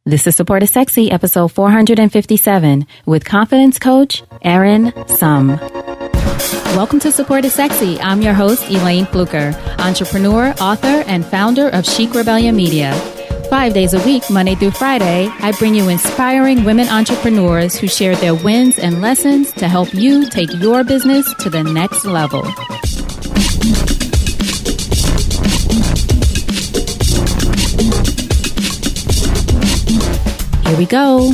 This is Support is Sexy, episode 457, with confidence coach, Erin Summ. Welcome to Support is Sexy. I'm your host, Elaine Fluker, entrepreneur, author, and founder of Chic Rebellion Media. 5 days a week, Monday through Friday, I bring you inspiring women entrepreneurs who share their wins and lessons to help you take your business to the next level. Here we go.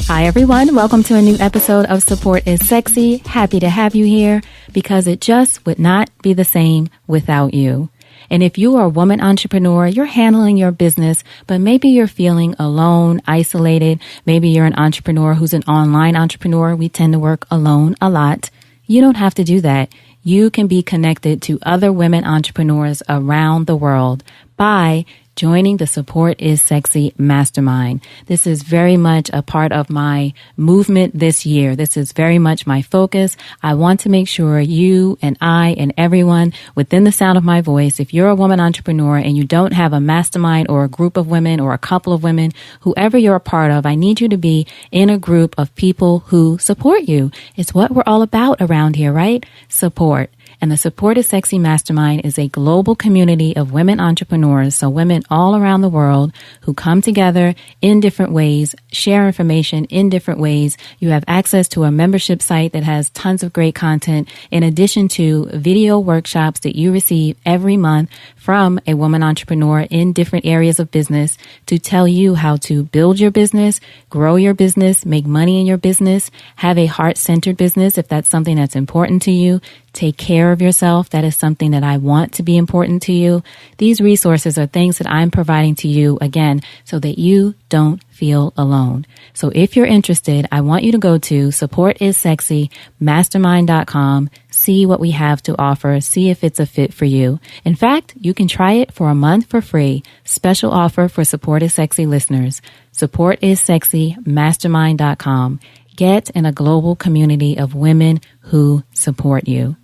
Hi, everyone. Welcome to a new episode of Support is Sexy. Happy to have you here because it just would not be the same without you. And if you are a woman entrepreneur, you're handling your business, but maybe you're feeling alone, isolated. Maybe you're an entrepreneur who's an online entrepreneur. We tend to work alone a lot. You don't have to do that. You can be connected to other women entrepreneurs around the world by joining the Support is Sexy Mastermind. This is very much a part of my movement this year. This is very much my focus. I want to make sure you and I and everyone within the sound of my voice, if you're a woman entrepreneur and you don't have a mastermind or a group of women or a couple of women, whoever you're a part of, I need you to be in a group of people who support you. It's what we're all about around here, right? Support. And the Support is Sexy Mastermind is a global community of women entrepreneurs, so women all around the world who come together in different ways, share information in different ways. You have access to a membership site that has tons of great content, in addition to video workshops that you receive every month from a woman entrepreneur in different areas of business to tell you how to build your business, grow your business, make money in your business, have a heart-centered business if that's something that's important to you. Take care of yourself. That is something that I want to be important to you. These resources are things that I'm providing to you, again, so that you don't feel alone. So if you're interested, I want you to go to supportissexymastermind.com, see what we have to offer, see if it's a fit for you. In fact, you can try it for a month for free. Special offer for Support is Sexy listeners. Supportissexymastermind.com. Get in a global community of women who support you.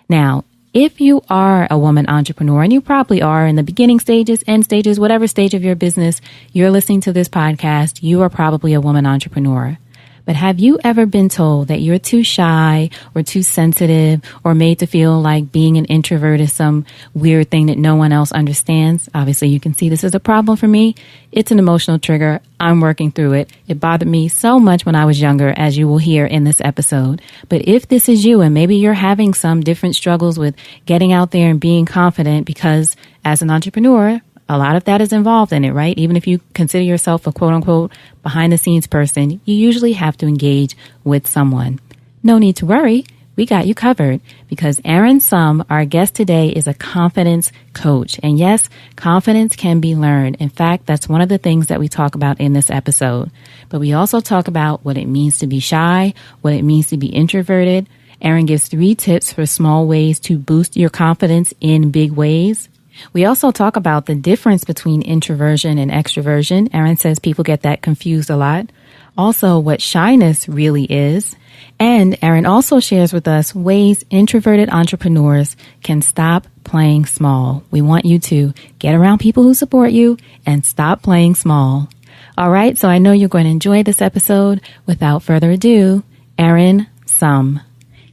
Now, if you are a woman entrepreneur, and you probably are in the beginning stages, end stages, whatever stage of your business you're listening to this podcast, you are probably a woman entrepreneur. But have you ever been told that you're too shy or too sensitive or made to feel like being an introvert is some weird thing that no one else understands? Obviously, you can see this is a problem for me. It's an emotional trigger. I'm working through it. It bothered me so much when I was younger, as you will hear in this episode. But if this is you and maybe you're having some different struggles with getting out there and being confident, because as an entrepreneur, a lot of that is involved in it, right? Even if you consider yourself a quote unquote behind the scenes person, you usually have to engage with someone. No need to worry. We got you covered because Erin Summ, our guest today, is a confidence coach. And yes, confidence can be learned. In fact, that's one of the things that we talk about in this episode. But we also talk about what it means to be shy, what it means to be introverted. Erin gives 3 tips for small ways to boost your confidence in big ways. We also talk about the difference between introversion and extroversion. Erin says people get that confused a lot. Also, what shyness really is. And Erin also shares with us ways introverted entrepreneurs can stop playing small. We want you to get around people who support you and stop playing small. All right, so I know you're going to enjoy this episode. Without further ado, Erin Summ.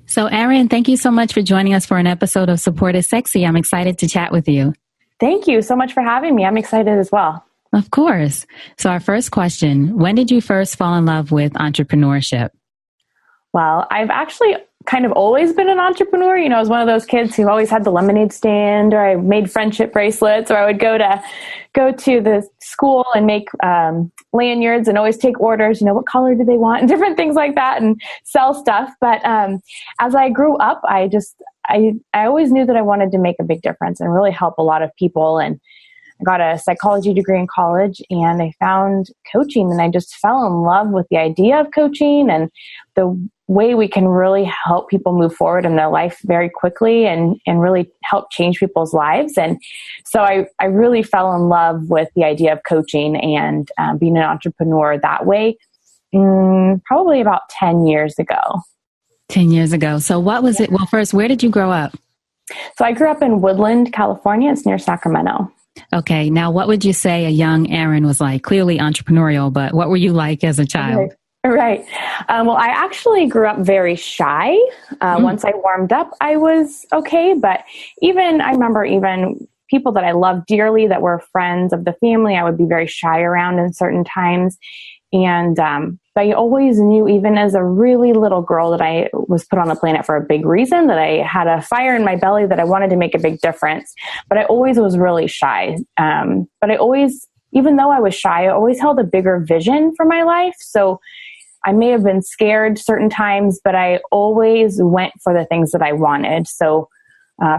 So, Erin, thank you so much for joining us for an episode of Support is Sexy. I'm excited to chat with you. Thank you so much for having me. I'm excited as well. Of course. So our first question, when did you first fall in love with entrepreneurship? Well, I've actually kind of always been an entrepreneur. You know, I was one of those kids who always had the lemonade stand, or I made friendship bracelets, or I would go to the school and make lanyards and always take orders, you know, what color do they want and different things like that and sell stuff. But as I grew up, I always knew that I wanted to make a big difference and really help a lot of people. And I got a psychology degree in college and I found coaching, and I just fell in love with the idea of coaching and the way we can really help people move forward in their life very quickly and really help change people's lives. And so I really fell in love with the idea of coaching and being an entrepreneur that way. probably about 10 years ago. 10 years ago. So what was it? Well, first, where did you grow up? So I grew up in Woodland, California. It's near Sacramento. Okay. Now, what would you say a young Erin was like? Clearly entrepreneurial, but what were you like as a child? Right. Well, I actually grew up very shy. Once I warmed up, I was okay. But I remember even people that I loved dearly that were friends of the family, I would be very shy around in certain times. And I always knew, even as a really little girl, that I was put on the planet for a big reason, that I had a fire in my belly, that I wanted to make a big difference. But I always was really shy. But even though I was shy, I always held a bigger vision for my life. So I may have been scared certain times, but I always went for the things that I wanted. So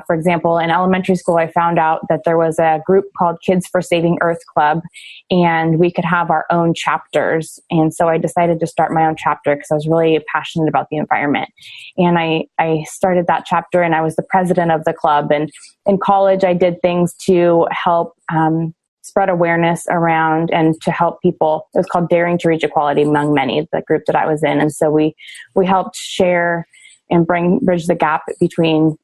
for example, in elementary school, I found out that there was a group called Kids for Saving Earth Club, and we could have our own chapters. And so I decided to start my own chapter because I was really passionate about the environment. And I started that chapter, and I was the president of the club. And in college, I did things to help spread awareness around and to help people. It was called Daring to Reach Equality Among Many, the group that I was in. And so we helped share and bridge the gap between,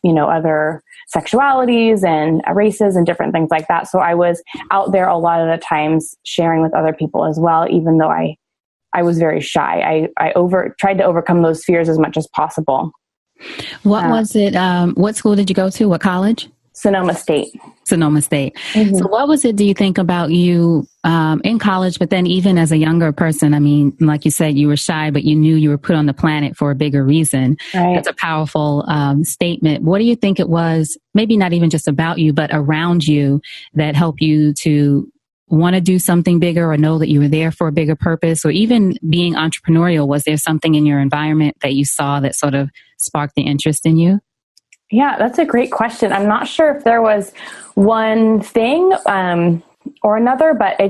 other sexualities and races and different things like that. So I was out there a lot of the times sharing with other people as well, even though I was very shy. I tried to overcome those fears as much as possible. What was it? What school did you go to? What college? Sonoma State. Sonoma State. Mm-hmm. So what was it, do you think, about you in college, but then even as a younger person? I mean, like you said, you were shy, but you knew you were put on the planet for a bigger reason. Right. That's a powerful statement. What do you think it was, maybe not even just about you, but around you, that helped you to want to do something bigger or know that you were there for a bigger purpose? Or even being entrepreneurial, was there something in your environment that you saw that sort of sparked the interest in you? Yeah, that's a great question. I'm not sure if there was one thing or another, but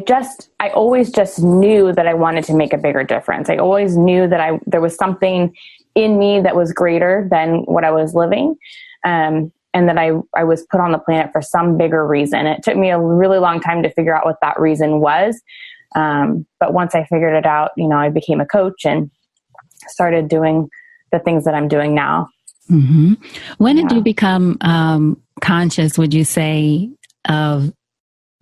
I always just knew that I wanted to make a bigger difference. I always knew that there was something in me that was greater than what I was living, and that I was put on the planet for some bigger reason. It took me a really long time to figure out what that reason was. But once I figured it out, I became a coach and started doing the things that I'm doing now. Mm-hmm. When did you become conscious, would you say, of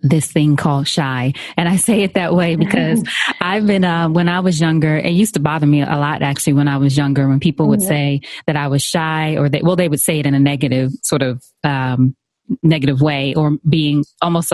this thing called shy? And I say it that way because I've been, when I was younger, it used to bother me a lot, actually, when I was younger, when people would say that I was shy, or they would say it in a negative sort of negative way, or being almost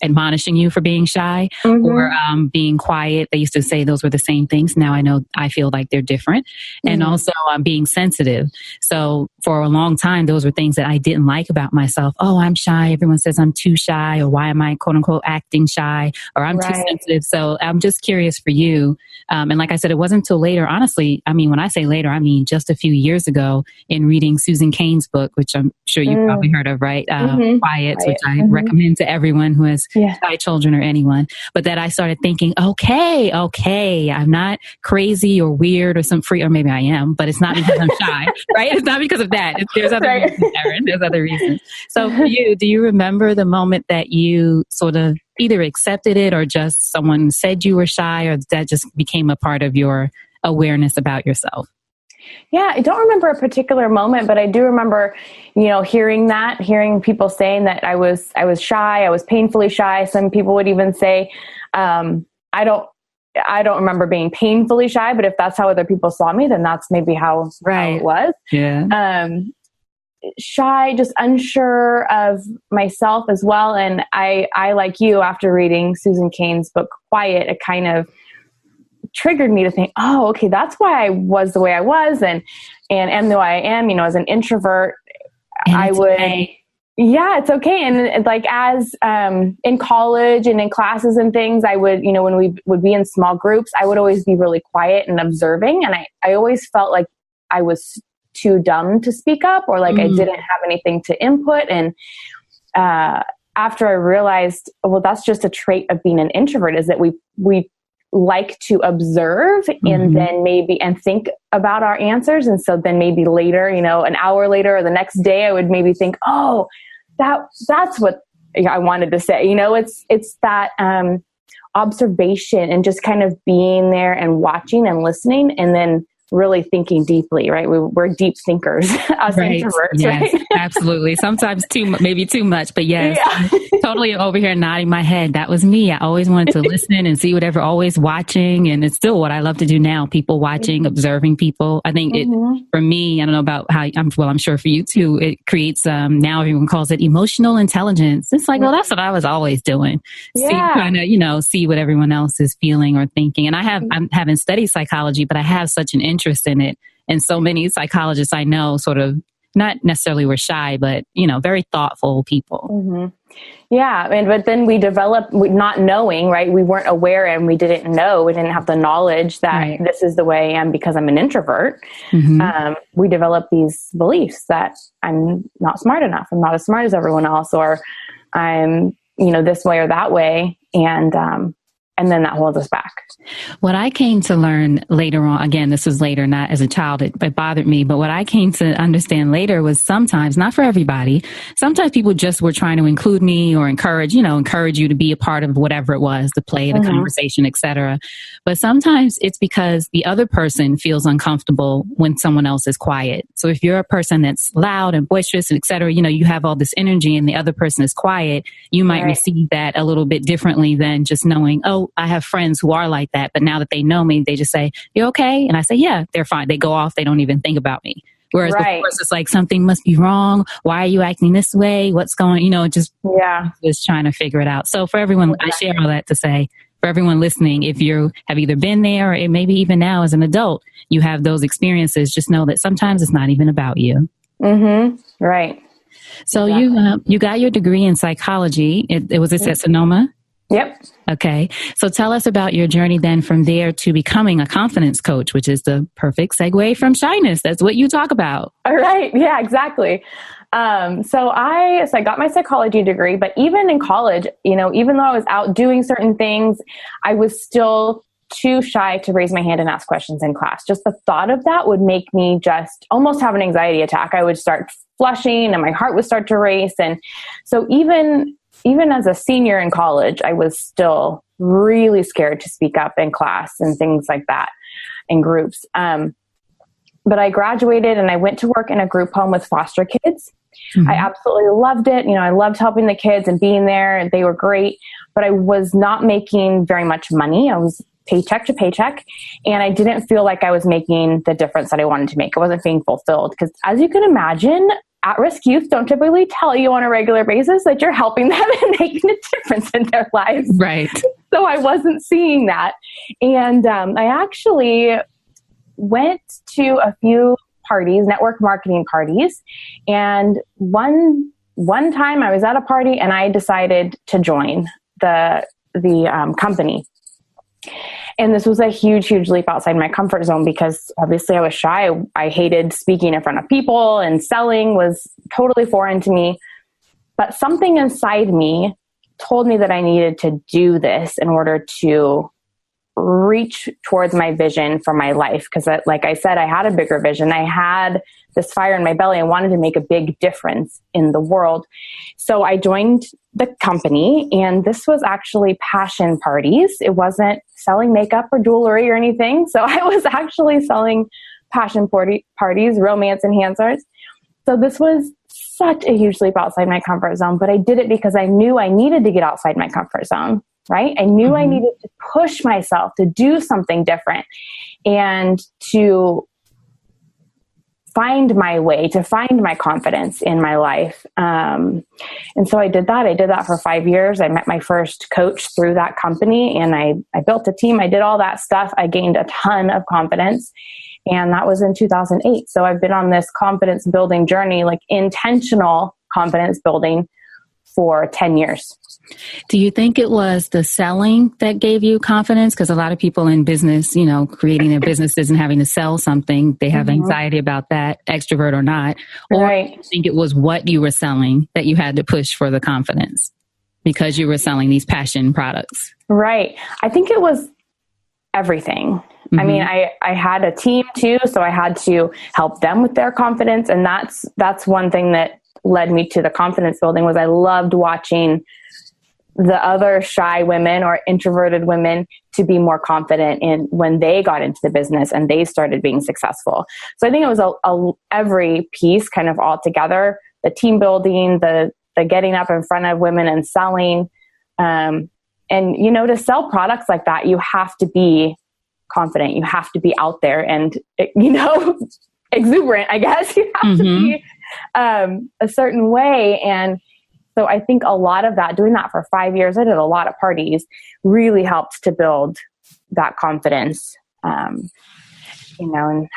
admonishing you for being shy or being quiet. They used to say those were the same things. Now I feel like they're different. And also being sensitive. So for a long time, those were things that I didn't like about myself. Oh, I'm shy. Everyone says I'm too shy, or why am I quote unquote acting shy, or I'm too sensitive. So I'm just curious for you. And like I said, it wasn't until later, honestly. I mean, when I say later, I mean just a few years ago, in reading Susan Cain's book, which I'm sure you've probably heard of, right? Quiet, which I recommend to everyone who has shy children or anyone. But that I started thinking, okay, I'm not crazy or weird or some free, or maybe I am, but it's not because I'm shy, right? It's not because of that. There's other reasons, Erin. There's other reasons. So for you, do you remember the moment that you sort of either accepted it, or just someone said you were shy, or that just became a part of your awareness about yourself? Yeah, I don't remember a particular moment, but I do remember, hearing people saying that I was shy, I was painfully shy. Some people would even say, I don't remember being painfully shy, but if that's how other people saw me, then that's maybe how it was. Yeah. Shy, just unsure of myself as well. And I, like you, after reading Susan Cain's book, Quiet, it kind of triggered me to think, oh, okay, that's why I was the way I was, and am the way I am, as an introvert. I would, okay. Yeah, it's okay. And like, as, in college and in classes and things, I would, when we would be in small groups, I would always be really quiet and observing. And I always felt like I was too dumb to speak up, or like I didn't have anything to input. And, after I realized, well, that's just a trait of being an introvert, is that we like to observe and then and think about our answers. And so then maybe later, an hour later or the next day, I would maybe think, oh, that's what I wanted to say. It's that, observation and just kind of being there and watching and listening, and then really thinking deeply, right? We're deep thinkers, us Right. introverts, Yes, right? absolutely. Sometimes maybe too much, but yes, Yeah. I'm totally over here nodding my head. That was me. I always wanted to listen and see whatever, always watching. And it's still what I love to do now. People watching, observing people. I think for me, I don't know about how I'm sure for you too, it creates, now everyone calls it emotional intelligence. It's like, well, that's what I was always doing. Trying to, see what everyone else is feeling or thinking. And I'm having studied psychology, but I have such an interest in it. And so many psychologists I know sort of not necessarily were shy, but, very thoughtful people. Mm-hmm. Yeah. But then we developed not knowing, right? We weren't aware and we didn't know. We didn't have the knowledge that this is the way I am because I'm an introvert. Mm-hmm. We developed these beliefs that I'm not smart enough. I'm not as smart as everyone else, or I'm, this way or that way. And then that holds us back. What I came to learn later on, again, this was later, not as a child, it bothered me. But what I came to understand later was sometimes, not for everybody, sometimes people just were trying to include me or encourage you to be a part of whatever it was, the play, the conversation, etc. But sometimes it's because the other person feels uncomfortable when someone else is quiet. So if you're a person that's loud and boisterous and etc., you have all this energy and the other person is quiet, you might receive that a little bit differently than just knowing, oh, I have friends who are like that, but now that they know me, they just say, "You okay?" And I say, "Yeah, they're fine." They go off. They don't even think about me. Whereas before it's like, something must be wrong. Why are you acting this way? What's going, just trying to figure it out. So for everyone, I share all that to say, for everyone listening, if you have either been there or maybe even now as an adult, you have those experiences, just know that sometimes it's not even about you. Mm-hmm. Right. So you got your degree in psychology. It was at Sonoma? Yep. Okay. So tell us about your journey then from there to becoming a confidence coach, which is the perfect segue from Shyness. That's what you talk about. All right. Yeah, exactly. So I got my psychology degree, but even in college, even though I was out doing certain things, I was still too shy to raise my hand and ask questions in class. Just the thought of that would make me just almost have an anxiety attack. I would start flushing and my heart would start to race. And so even as a senior in college, I was still really scared to speak up in class and things like that in groups. But I graduated and I went to work in a group home with foster kids. Mm-hmm. I absolutely loved it. I loved helping the kids and being there, and they were great, but I was not making very much money. I was paycheck to paycheck, and I didn't feel like I was making the difference that I wanted to make. I wasn't being fulfilled because, as you can imagine, at-risk youth don't typically tell you on a regular basis that you're helping them and making a difference in their lives. Right. So I wasn't seeing that. And I actually went to a few parties, network marketing parties. And one time I was at a party and I decided to join the company. And this was a huge, huge leap outside my comfort zone because obviously I was shy. I hated speaking in front of people, and selling was totally foreign to me. But something inside me told me that I needed to do this in order to reach towards my vision for my life. Because like I said, I had a bigger vision. I had this fire in my belly. I wanted to make a big difference in the world. So I joined the company, and this was actually passion parties. It wasn't selling makeup or jewelry or anything. So I was actually selling passion parties, romance enhancers. So this was such a huge leap outside my comfort zone, but I did it because I knew I needed to get outside my comfort zone. Right? I knew I needed to push myself to do something different and to find my way, to find my confidence in my life. And so I did that. I did that for 5 years. I met my first coach through that company, and I built a team. I did all that stuff. I gained a ton of confidence. And that was in 2008. So I've been on this confidence building journey, like intentional confidence building, for 10 years. Do you think it was the selling that gave you confidence? Because a lot of people in business, creating their businesses and having to sell something, they have anxiety about that, extrovert or not. Or do you think it was what you were selling that you had to push for the confidence because you were selling these passion products? Right. I think it was everything. I mean, I had a team too, so I had to help them with their confidence. And that's one thing that led me to the confidence building was I loved watching the other shy women or introverted women to be more confident in when they got into the business and they started being successful. So I think it was every piece kind of all together, the team building, the getting up in front of women and selling. And, to sell products like that, you have to be confident. You have to be out there and, exuberant, I guess. You have to be a certain way. And so I think a lot of that, doing that for 5 years, I did a lot of parties, really helped to build that confidence, and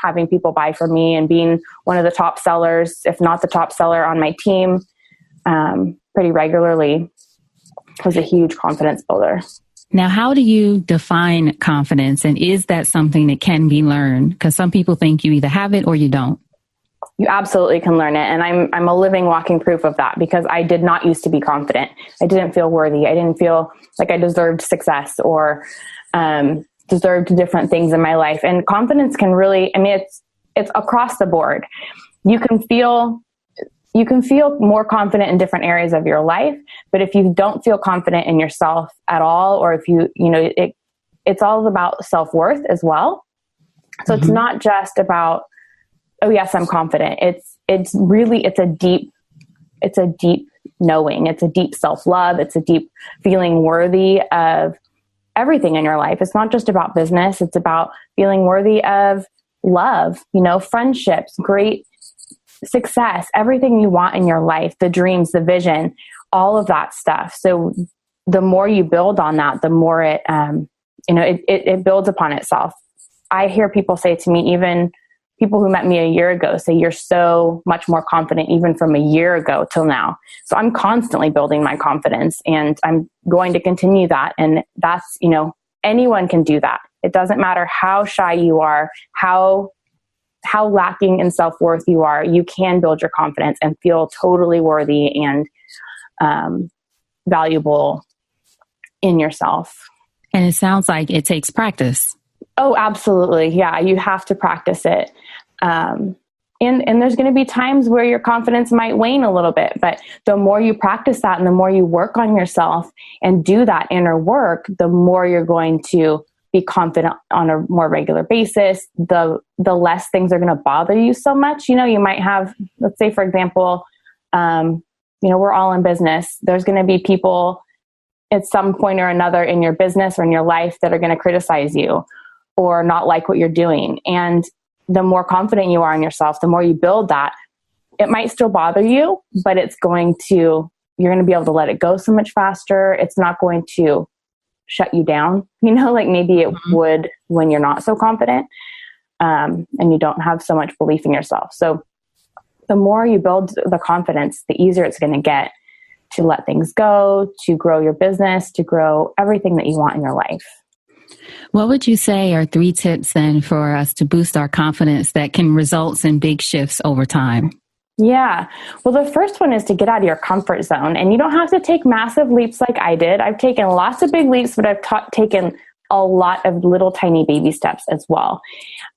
having people buy from me and being one of the top sellers, if not the top seller on my team, pretty regularly was a huge confidence builder. Now, how do you define confidence? And is that something that can be learned? Because some people think you either have it or you don't. You absolutely can learn it. And I'm a living, walking proof of that, because I did not used to be confident. I didn't feel worthy. I didn't feel like I deserved success or deserved different things in my life. And confidence can really, it's across the board. You can feel more confident in different areas of your life, but if you don't feel confident in yourself at all, or if it's all about self-worth as well. So It's not just about, oh yes, I'm confident. It's a deep knowing. It's a deep self-love. It's a deep feeling worthy of everything in your life. It's not just about business. It's about feeling worthy of love, friendships, great success, everything you want in your life, the dreams, the vision, all of that stuff. So the more you build on that, the more it builds upon itself. I hear people say to me, even people who met me a year ago, say, you're so much more confident even from a year ago till now. So I'm constantly building my confidence, and I'm going to continue that. And that's, anyone can do that. It doesn't matter how shy you are, how lacking in self-worth you are, you can build your confidence and feel totally worthy and valuable in yourself. And it sounds like it takes practice. Oh, absolutely. Yeah, you have to practice it. And there's going to be times where your confidence might wane a little bit, but the more you practice that and the more you work on yourself and do that inner work, the more you're going to be confident on a more regular basis. The less things are going to bother you so much. You might have, let's say, for example, we're all in business. There's going to be people at some point or another in your business or in your life that are going to criticize you or not like what you're doing. And the more confident you are in yourself, the more you build that, it might still bother you, but you're going to be able to let it go so much faster. It's not going to shut you down, like maybe it would when you're not so confident, and you don't have so much belief in yourself. So the more you build the confidence, the easier it's going to get to let things go, to grow your business, to grow everything that you want in your life. What would you say are 3 tips then for us to boost our confidence that can result in big shifts over time? Yeah. Well, the first one is to get out of your comfort zone. And you don't have to take massive leaps like I did. I've taken lots of big leaps, but I've taken a lot of little tiny baby steps as well.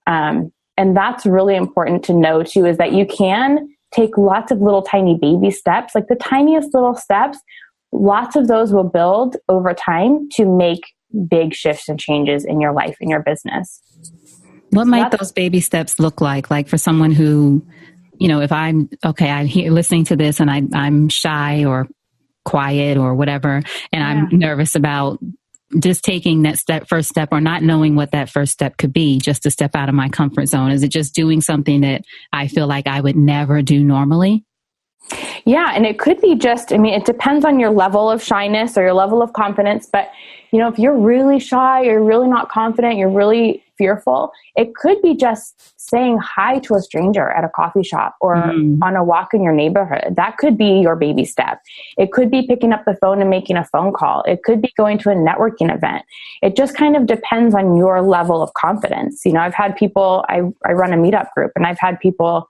And that's really important to know too, is that you can take lots of little tiny baby steps, like the tiniest little steps. Lots of those will build over time to make big shifts and changes in your life, in your business. What might those baby steps look like? Like for someone who, if I'm here listening to this and I'm shy or quiet or whatever, and I'm nervous about just taking that first step or not knowing what that first step could be, just to step out of my comfort zone. Is it just doing something that I feel like I would never do normally? Yeah. And it could be it depends on your level of shyness or your level of confidence. But, if you're really shy, you're really not confident, you're really fearful, it could be just saying hi to a stranger at a coffee shop or on a walk in your neighborhood. That could be your baby step. It could be picking up the phone and making a phone call. It could be going to a networking event. It just kind of depends on your level of confidence. I've had people, I run a meetup group, and I've had people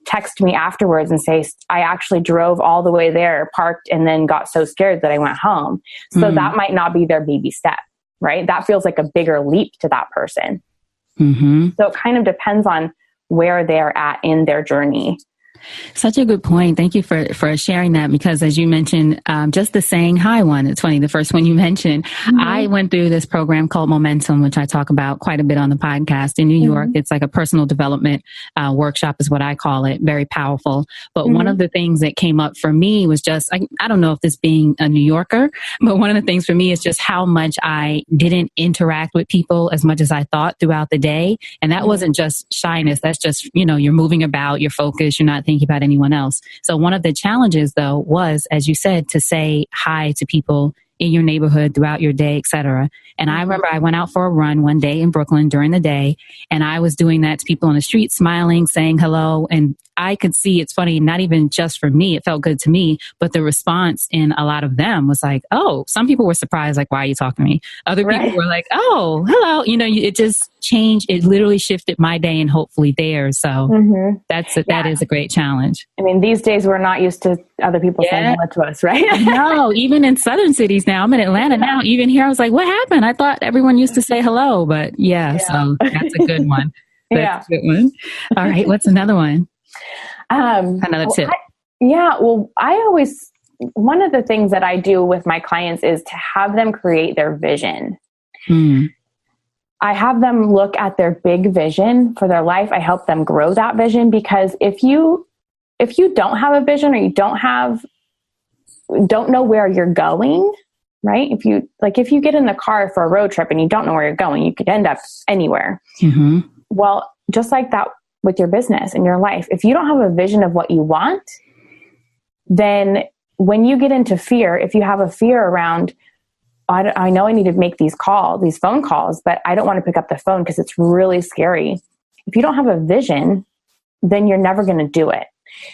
text me afterwards and say, I actually drove all the way there, parked, and then got so scared that I went home. So that might not be their baby step, right? That feels like a bigger leap to that person. So it kind of depends on where they're at in their journey. Such a good point. Thank you for sharing that, because as you mentioned, just the saying hi one, it's funny, the first one you mentioned, I went through this program called Momentum, which I talk about quite a bit on the podcast in New York. It's like a personal development workshop is what I call it. Very powerful. But one of the things that came up for me was just, I don't know if this being a New Yorker, but one of the things for me is just how much I didn't interact with people as much as I thought throughout the day. And that wasn't just shyness. That's just, you're moving about, you're focused, you're not thinking about anyone else. So one of the challenges though was, as you said, to say hi to people in your neighborhood throughout your day, etc. And I remember I went out for a run one day in Brooklyn during the day, and I was doing that to people on the street, smiling, saying hello. And I could see, it's funny, not even just for me, it felt good to me, but the response in a lot of them was like, oh, some people were surprised, like, why are you talking to me? Other people were like, oh, hello. It just changed. It literally shifted my day and hopefully theirs. So that is a great challenge. I mean, these days we're not used to other people saying hello to us, right? No, even in southern cities now. I'm in Atlanta now. Even here, I was like, what happened? I thought everyone used to say hello, but so that's a good one. That's a good one. All right. What's another one? Another tip. One of the things that I do with my clients is to have them create their vision. I have them look at their big vision for their life. I help them grow that vision, because if you don't have a vision, or you don't know where you're going, right? If you get in the car for a road trip and you don't know where you're going, you could end up anywhere. Well, just like that with your business and your life, if you don't have a vision of what you want, then when you get into fear, if you have a fear around, I know I need to make these phone calls, but I don't want to pick up the phone because it's really scary. If you don't have a vision, then you're never going to do it.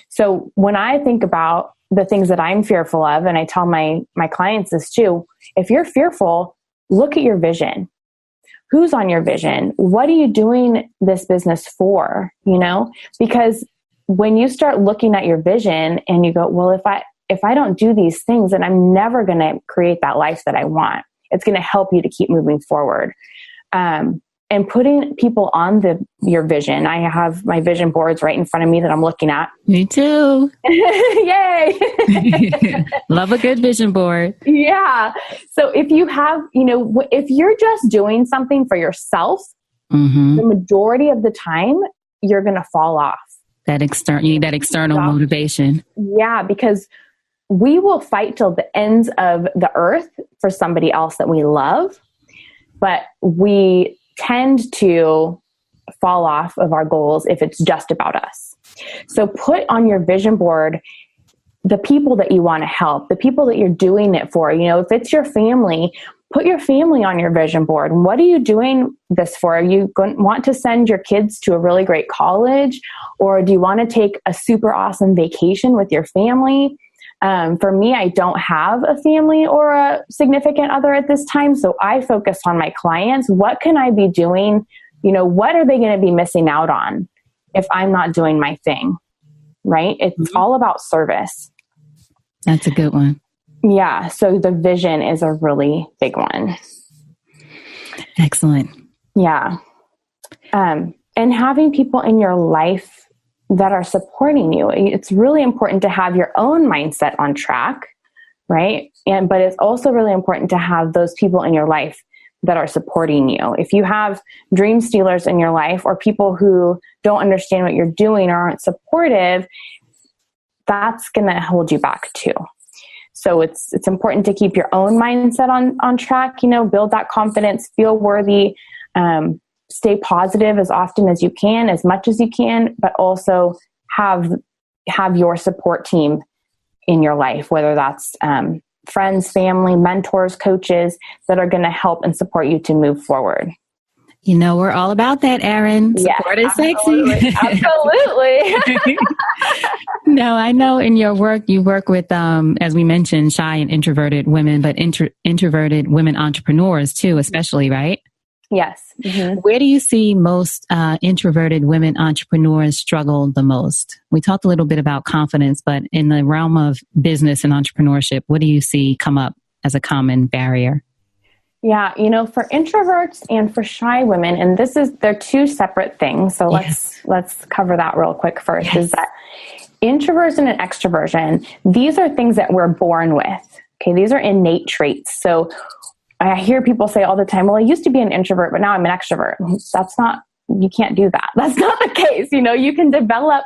So when I think about the things that I'm fearful of, and I tell my clients this too, if you're fearful, look at your vision. Who's on your vision? What are you doing this business for? Because when you start looking at your vision and you go, well, if I don't do these things, then I'm never going to create that life that I want. It's going to help you to keep moving forward. And putting people on your vision. I have my vision boards right in front of me that I'm looking at. Me too. Yay. Love a good vision board. Yeah. So if you have, if you're just doing something for yourself, the majority of the time, you're going to fall off. You need that external motivation. Yeah, because we will fight till the ends of the earth for somebody else that we love, but we tend to fall off of our goals if it's just about us. So put on your vision board the people that you want to help, the people that you're doing it for. If it's your family, put your family on your vision board. What are you doing this for? Are you want to send your kids to a really great college? Or do you want to take a super awesome vacation with your family? For me, I don't have a family or a significant other at this time. So I focus on my clients. What can I be doing? What are they going to be missing out on if I'm not doing my thing? Right? It's all about service. That's a good one. Yeah. So the vision is a really big one. Excellent. Yeah. And having people in your life that are supporting you. It's really important to have your own mindset on track, right? But it's also really important to have those people in your life that are supporting you. If you have dream stealers in your life, or people who don't understand what you're doing or aren't supportive, that's going to hold you back too. So it's important to keep your own mindset on track, build that confidence, feel worthy, stay positive as often as you can, as much as you can, but also have your support team in your life, whether that's friends, family, mentors, coaches that are going to help and support you to move forward. We're all about that, Erin. Support is sexy. Absolutely. No, I know in your work, you work with, as we mentioned, shy and introverted women, but introverted women entrepreneurs too, especially, right? Yes. Mm-hmm. Where do you see most introverted women entrepreneurs struggle the most? We talked a little bit about confidence, but in the realm of business and entrepreneurship, what do you see come up as a common barrier? Yeah, for introverts and for shy women, and they're two separate things. So let's cover that real quick first. Yes. Is that introversion and extroversion, these are things that we're born with. Okay. These are innate traits. So I hear people say all the time, well, I used to be an introvert, but now I'm an extrovert. That's not, you can't do that. That's not the case. You can develop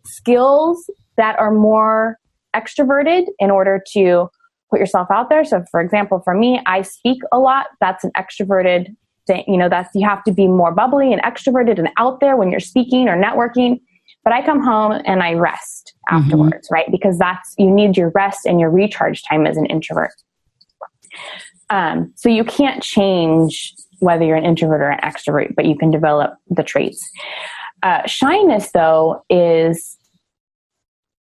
skills that are more extroverted in order to put yourself out there. So for example, for me, I speak a lot. That's an extroverted thing. You have to be more bubbly and extroverted and out there when you're speaking or networking. But I come home and I rest afterwards, right? Because you need your rest and your recharge time as an introvert. So you can't change whether you're an introvert or an extrovert, but you can develop the traits. Shyness, though, is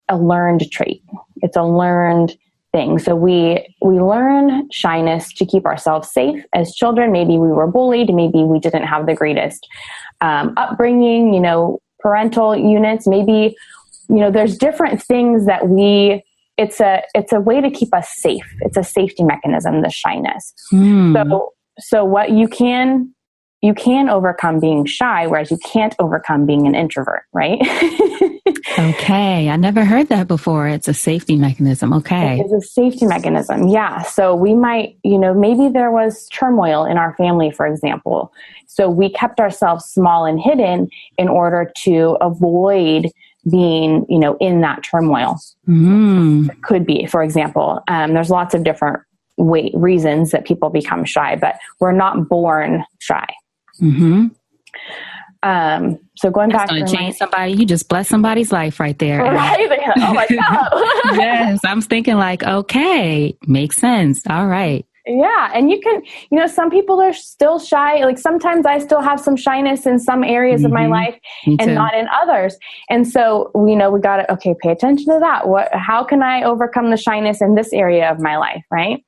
a learned trait. It's a learned thing. So we learn shyness to keep ourselves safe as children. Maybe we were bullied. Maybe we didn't have the greatest upbringing, parental units. Maybe, there's different things that it's a way to keep us safe. It's a safety mechanism, the shyness. So what you can overcome being shy, whereas you can't overcome being an introvert, right? Okay. I never heard that before. It's a safety mechanism. Okay. It's a safety mechanism. Yeah. So we might, maybe there was turmoil in our family, for example. So we kept ourselves small and hidden in order to avoid being, in that turmoil. It could be, for example, there's lots of different reasons that people become shy, but we're not born shy. So going back to change somebody, you just bless somebody's life right there. Right? Oh my God. Yes. I'm thinking okay, makes sense. All right. Yeah. And you can, some people are still shy. Like sometimes I still have some shyness in some areas of my life and not in others. And so we got to, pay attention to that. How can I overcome the shyness in this area of my life? Right.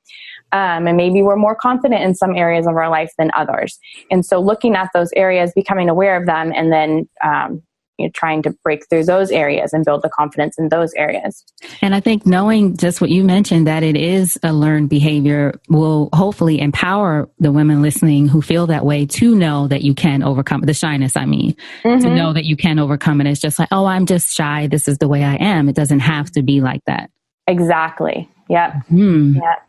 And maybe we're more confident in some areas of our life than others. And so looking at those areas, becoming aware of them, and then trying to break through those areas and build the confidence in those areas. And I think knowing just what you mentioned, that it is a learned behavior, will hopefully empower the women listening who feel that way to know that you can overcome the shyness. To know that you can overcome it. It's just like, oh, I'm just shy. This is the way I am. It doesn't have to be like that. Exactly. Yep. Yep.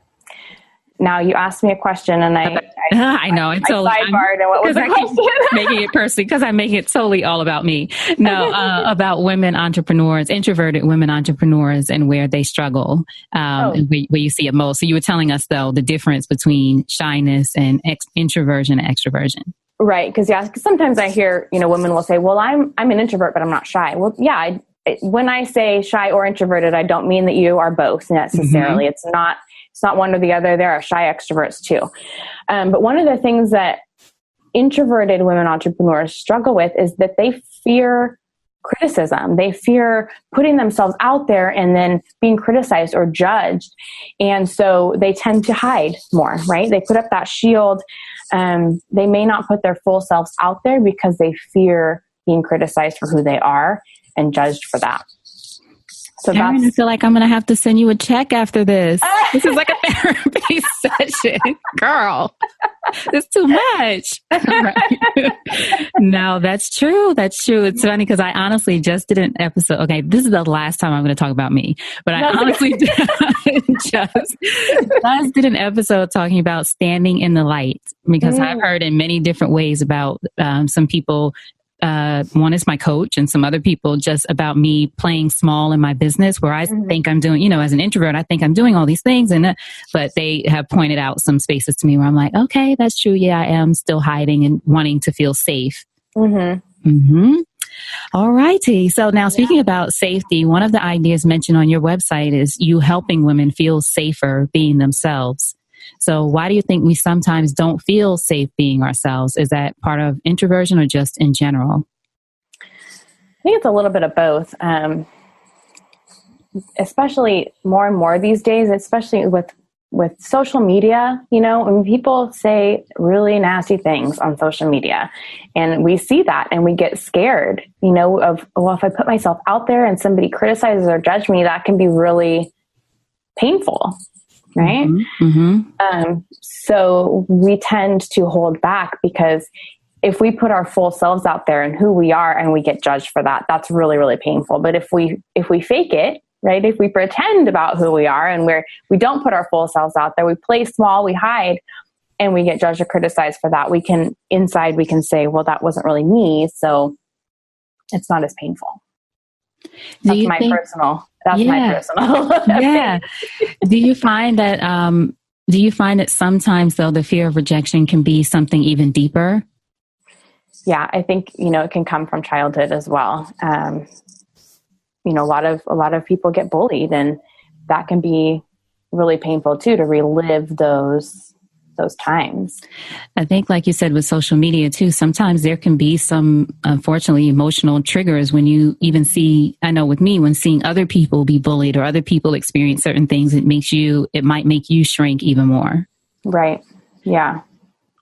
Now you asked me a question, and I know it's totally sidebarred. And what was the question? Making it personally, because I'm making it solely all about me. No, about women entrepreneurs, introverted women entrepreneurs, and where they struggle, and where you see it most. So you were telling us though the difference between shyness and introversion and extroversion. Right, because sometimes I hear women will say, "Well, I'm an introvert, but I'm not shy." Well, yeah. When I say shy or introverted, I don't mean that you are both necessarily. It's not one or the other. There are shy extroverts too. But one of the things that introverted women entrepreneurs struggle with is that they fear criticism. They fear putting themselves out there and then being criticized or judged. And so they tend to hide more, right? They put up that shield. They may not put their full selves out there because they fear being criticized for who they are and judged for that. So Erin, I feel like I'm going to have to send you a check after this. This is like a therapy session. Girl, it's too much. Right. No, that's true. That's true. It's funny because I honestly just did an episode. Okay, this is the last time I'm going to talk about me. But I honestly just did an episode talking about standing in the light, because I've heard in many different ways about some people. One is my coach, and some other people just about me playing small in my business, where I think I'm doing, as an introvert, I think I'm doing all these things. But they have pointed out some spaces to me where I'm like, okay, that's true. Yeah, I am still hiding and wanting to feel safe. All righty. So now speaking about safety, one of the ideas mentioned on your website is you helping women feel safer being themselves. So why do you think we sometimes don't feel safe being ourselves? Is that part of introversion or just in general? I think it's a little bit of both. Especially more and more these days, especially with social media, when people say really nasty things on social media, and we see that and we get scared, of, well, if I put myself out there and somebody criticizes or judges me, that can be really painful. Right. So we tend to hold back because if we put our full selves out there and who we are and we get judged for that, that's really, really painful. But if we fake it, right? If we pretend about who we are and we don't put our full selves out there, we play small, we hide, and we get judged or criticized for that, we can say, well, that wasn't really me. So it's not as painful. That's my personal. Yeah. Do you find that sometimes though, the fear of rejection can be something even deeper? Yeah, I think, it can come from childhood as well. A lot of people get bullied, and that can be really painful too, to relive those times. I think, like you said, with social media too, sometimes there can be some, unfortunately, emotional triggers when you even see, I know with me, when seeing other people be bullied or other people experience certain things, it might make you shrink even more. Right. Yeah.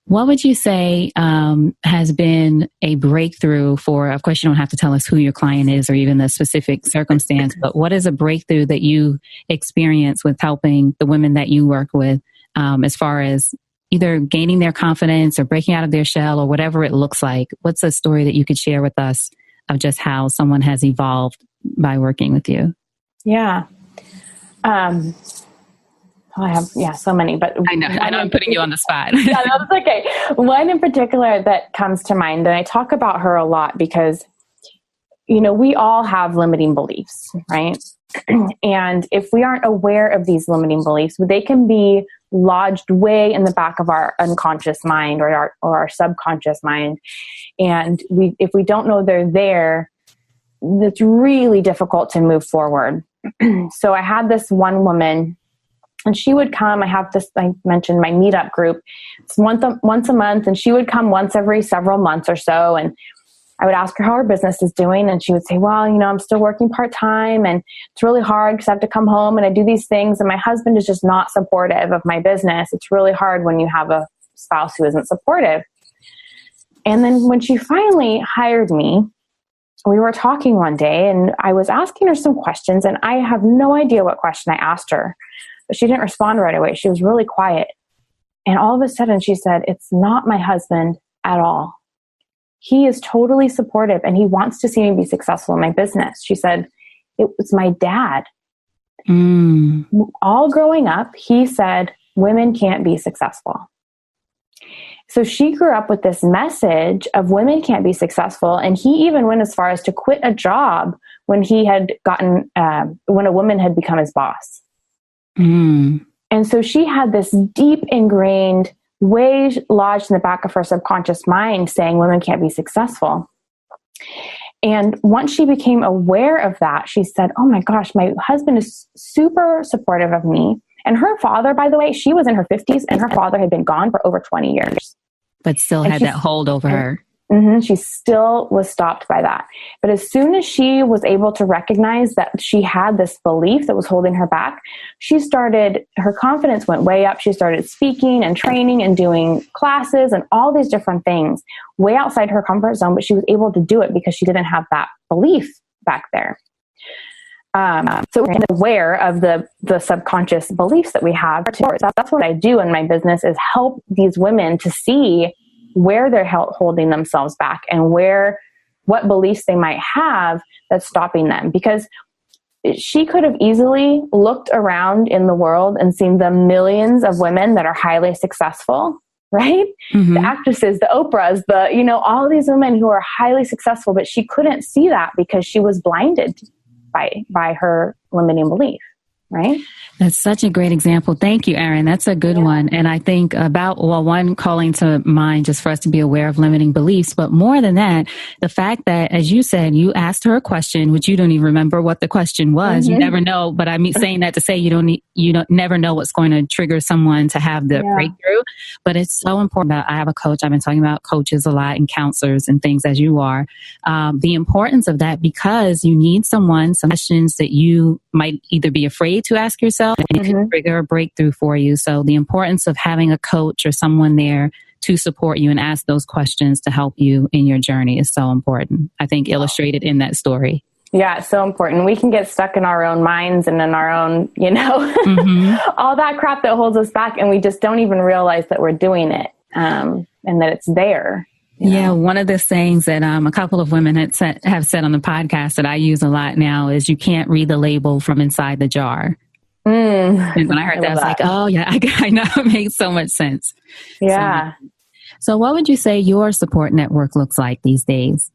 What would you say has been a breakthrough for, of course, you don't have to tell us who your client is or even the specific circumstance, but what is a breakthrough that you experience with helping the women that you work with, as far as either gaining their confidence or breaking out of their shell or whatever it looks like? What's a story that you could share with us of just how someone has evolved by working with you? Yeah. I have, so many, but I know I'm putting you on the spot. Yeah, that's okay. One in particular that comes to mind, and I talk about her a lot because, we all have limiting beliefs, right? And if we aren't aware of these limiting beliefs, they can be lodged way in the back of our unconscious mind or our subconscious mind. And if we don't know they're there, it's really difficult to move forward. So I had this one woman, and she would come. I mentioned my meetup group. It's once a month, and she would come once every several months or so. And I would ask her how her business is doing. And she would say, well, I'm still working part-time, and it's really hard because I have to come home and I do these things. And my husband is just not supportive of my business. It's really hard when you have a spouse who isn't supportive. And then when she finally hired me, we were talking one day, and I was asking her some questions, and I have no idea what question I asked her. But she didn't respond right away. She was really quiet. And all of a sudden she said, it's not my husband at all. He is totally supportive, and he wants to see me be successful in my business. She said, it was my dad. All growing up, he said, women can't be successful. So she grew up with this message of women can't be successful. And he even went as far as to quit a job when he had when a woman had become his boss. And so she had this deep ingrained way lodged in the back of her subconscious mind saying women can't be successful. And once she became aware of that, she said, oh my gosh, my husband is super supportive of me. And her father, by the way, she was in her 50s, and her father had been gone for over 20 years. But still had that hold over her. She still was stopped by that. But as soon as she was able to recognize that she had this belief that was holding her back, her confidence went way up. She started speaking and training and doing classes and all these different things way outside her comfort zone, but she was able to do it because she didn't have that belief back there. So we're aware of the subconscious beliefs that we have. That's what I do in my business, is help these women to see where they're holding themselves back and what beliefs they might have that's stopping them. Because she could have easily looked around in the world and seen the millions of women that are highly successful, right? The actresses, the Oprahs, all these women who are highly successful, but she couldn't see that because she was blinded by her limiting belief. Right? That's such a great example. Thank you, Erin. That's a good one. And I think one calling to mind just for us to be aware of limiting beliefs, but more than that, the fact that, as you said, you asked her a question, which you don't even remember what the question was. You never know. But I mean, saying that to say you don't never know what's going to trigger someone to have the breakthrough. But it's so important. I have a coach. I've been talking about coaches a lot and counselors and things, as you are. The importance of that, because you need some questions that you might either be afraid to ask yourself, and it can trigger a breakthrough for you. So the importance of having a coach or someone there to support you and ask those questions to help you in your journey is so important. I think illustrated in that story. Yeah, it's so important. We can get stuck in our own minds and in our own, all that crap that holds us back, and we just don't even realize that we're doing it, and that it's there. Yeah, one of the sayings that a couple of women have said on the podcast that I use a lot now is you can't read the label from inside the jar. And when I heard that, I was like, oh, yeah, I know. It makes so much sense. Yeah. So what would you say your support network looks like these days?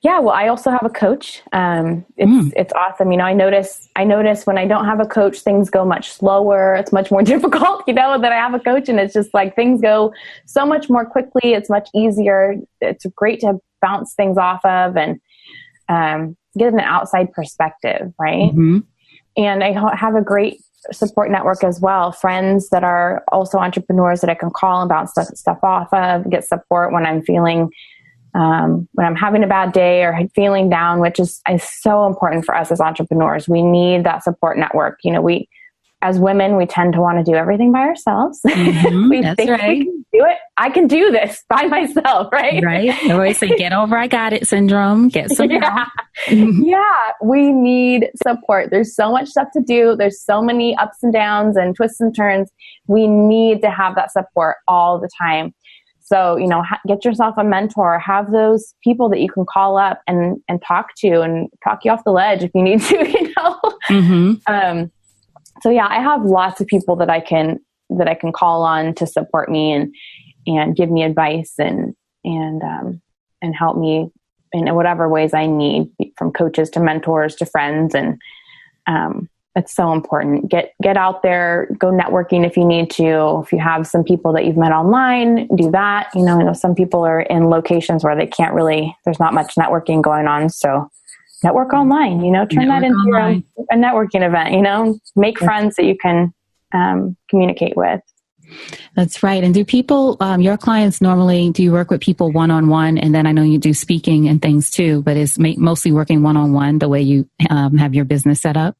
Yeah, well, I also have a coach. It's awesome. I notice when I don't have a coach, things go much slower. It's much more difficult, that I have a coach, and it's just like things go so much more quickly. It's much easier. It's great to bounce things off of and get an outside perspective, right? Mm-hmm. And I have a great support network as well. Friends that are also entrepreneurs that I can call and bounce stuff off of, get support when I'm feeling when I'm having a bad day or feeling down, which is so important for us as entrepreneurs. We need that support network. We, as women, we tend to want to do everything by ourselves. Mm-hmm, we that's think right. we can do it. I can do this by myself, right? Right. I always say, get over I got it syndrome. Get some help. Yeah, we need support. There's so much stuff to do. There's so many ups and downs and twists and turns. We need to have that support all the time. So, get yourself a mentor, have those people that you can call up and talk to and talk you off the ledge if you need to, Mm-hmm. So yeah, I have lots of people that I can call on to support me and give me advice and help me in whatever ways I need, from coaches to mentors to friends. And, it's so important. Get out there, go networking if you need to. If you have some people that you've met online, do that. I know some people are in locations where they can't really, there's not much networking going on. So network online, turn that into a networking event, make friends that you can communicate with. That's right. And do people, your clients normally, do you work with people one-on-one? And then I know you do speaking and things too, but is mostly working one-on-one the way you have your business set up?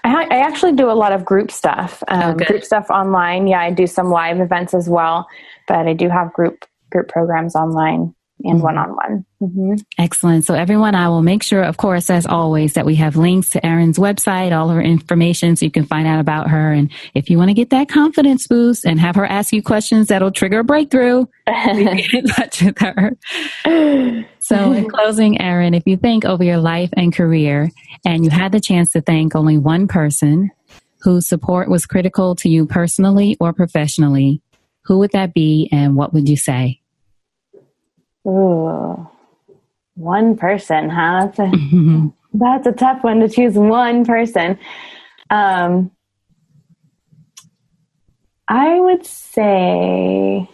I actually do a lot of group stuff, group stuff online. Yeah, I do some live events as well, but I do have group programs online and one-on-one. Mm-hmm. Excellent. So everyone, I will make sure, of course, as always, that we have links to Erin's website, all her information, so you can find out about her. And if you want to get that confidence boost and have her ask you questions that'll trigger a breakthrough, get in touch with her. So in closing, Erin, if you think over your life and career and you had the chance to thank only one person whose support was critical to you personally or professionally, who would that be and what would you say? Ooh, one person, huh? That's a tough one to choose one person. I would say,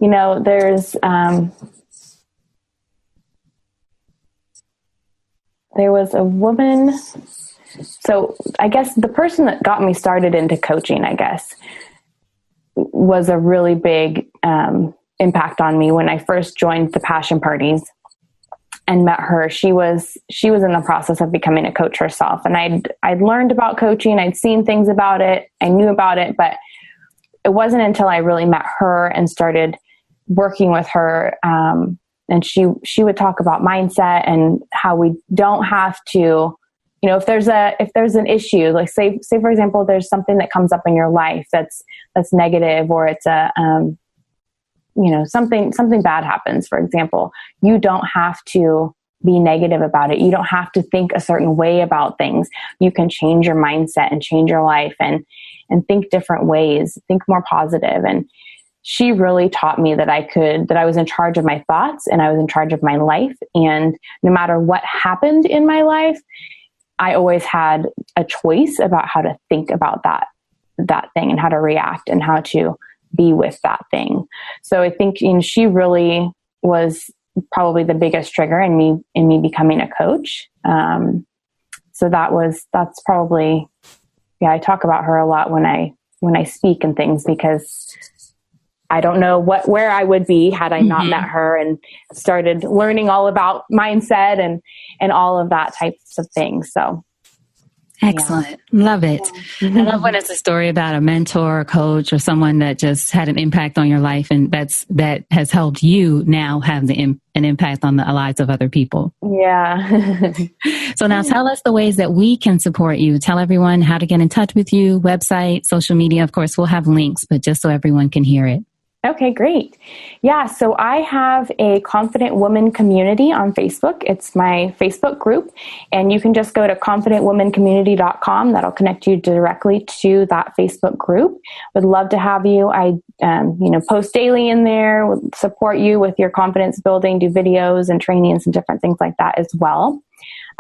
there was a woman. So I guess the person that got me started into coaching, was a really big impact on me when I first joined the passion parties and met her. She was in the process of becoming a coach herself, and I'd learned about coaching. I'd seen things about it. I knew about it, but it wasn't until I really met her and started working with her. And she would talk about mindset and how we don't have to, if there's an issue, like say for example, there's something that comes up in your life that's negative, or it's something bad happens, for example, you don't have to be negative about it. You don't have to think a certain way about things. You can change your mindset and change your life and think different ways, think more positive. And she really taught me that I was in charge of my thoughts and I was in charge of my life. And no matter what happened in my life, I always had a choice about how to think about that thing and how to react and how to be with that thing. So I think she really was probably the biggest trigger in me becoming a coach. So that's probably, I talk about her a lot when I speak and things, because I don't know where I would be had I not met her and started learning all about mindset and all of that types of things. So. Excellent. Love it. I love when it's a story about a mentor, a coach, or someone that just had an impact on your life, and that has helped you now have an impact on the lives of other people. Yeah. So now tell us the ways that we can support you. Tell everyone how to get in touch with you, website, social media. Of course, we'll have links, but just so everyone can hear it. Okay, great. Yeah, so I have a Confident Woman community on Facebook. It's my Facebook group, and you can just go to confidentwomancommunity.com. That'll connect you directly to that Facebook group. Would love to have you. I, post daily in there, would support you with your confidence building, do videos and trainings and different things like that as well.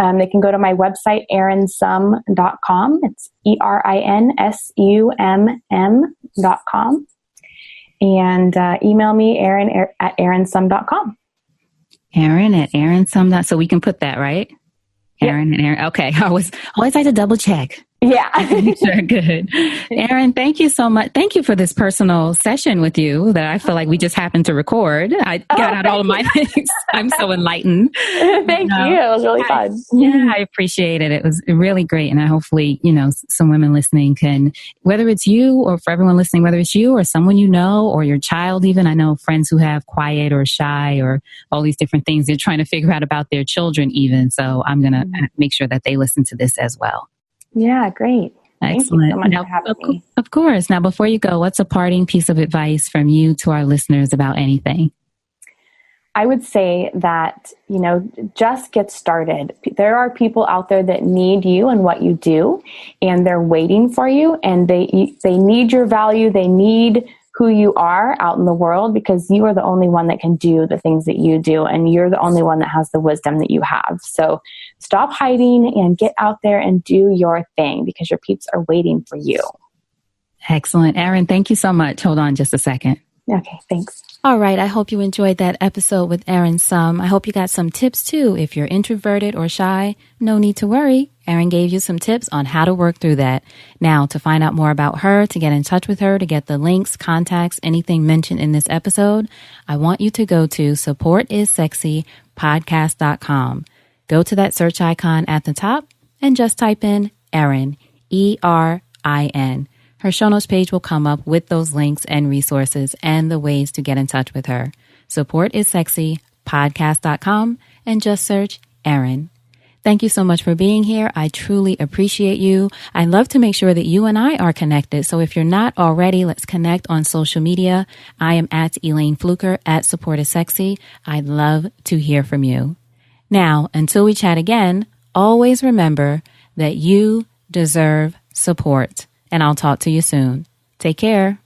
They can go to my website, erinsumm.com. It's ERINSUMM.com. And email me, Erin at erinsumm.com. Erin at erinsumm.com. So we can put that, right? Erin and Erin. Okay. I always like to double check. Yeah. Sure, good. Erin, thank you so much. Thank you for this personal session with you that I feel like we just happened to record. I got out all of my things. I'm so enlightened. Thank you. It was really fun. Yeah, I appreciate it. It was really great. And I hopefully, some women listening can, whether it's you or for everyone listening, whether it's you or someone you know or your child even. I know friends who have quiet or shy or all these different things they're trying to figure out about their children even. So I'm going to make sure that they listen to this as well. Yeah, great. Excellent. Thank you so much for having me. Of course. Now, before you go, what's a parting piece of advice from you to our listeners about anything? I would say that, just get started. There are people out there that need you and what you do, and they're waiting for you, and they need your value. They need who you are out in the world, because you are the only one that can do the things that you do, and you're the only one that has the wisdom that you have. So stop hiding and get out there and do your thing, because your peeps are waiting for you. Excellent. Erin, thank you so much. Hold on just a second. Okay, thanks. All right. I hope you enjoyed that episode with Erin Summ. I hope you got some tips too. If you're introverted or shy, no need to worry. Erin gave you some tips on how to work through that. Now, to find out more about her, to get in touch with her, to get the links, contacts, anything mentioned in this episode, I want you to go to supportissexypodcast.com. Go to that search icon at the top and just type in Erin, ERIN. Her show notes page will come up with those links and resources and the ways to get in touch with her. Supportissexypodcast.com and just search Erin. Thank you so much for being here. I truly appreciate you. I love to make sure that you and I are connected. So if you're not already, let's connect on social media. I am at Elaine Fluker at Support is Sexy. I'd love to hear from you. Now, until we chat again, always remember that you deserve support. And I'll talk to you soon. Take care.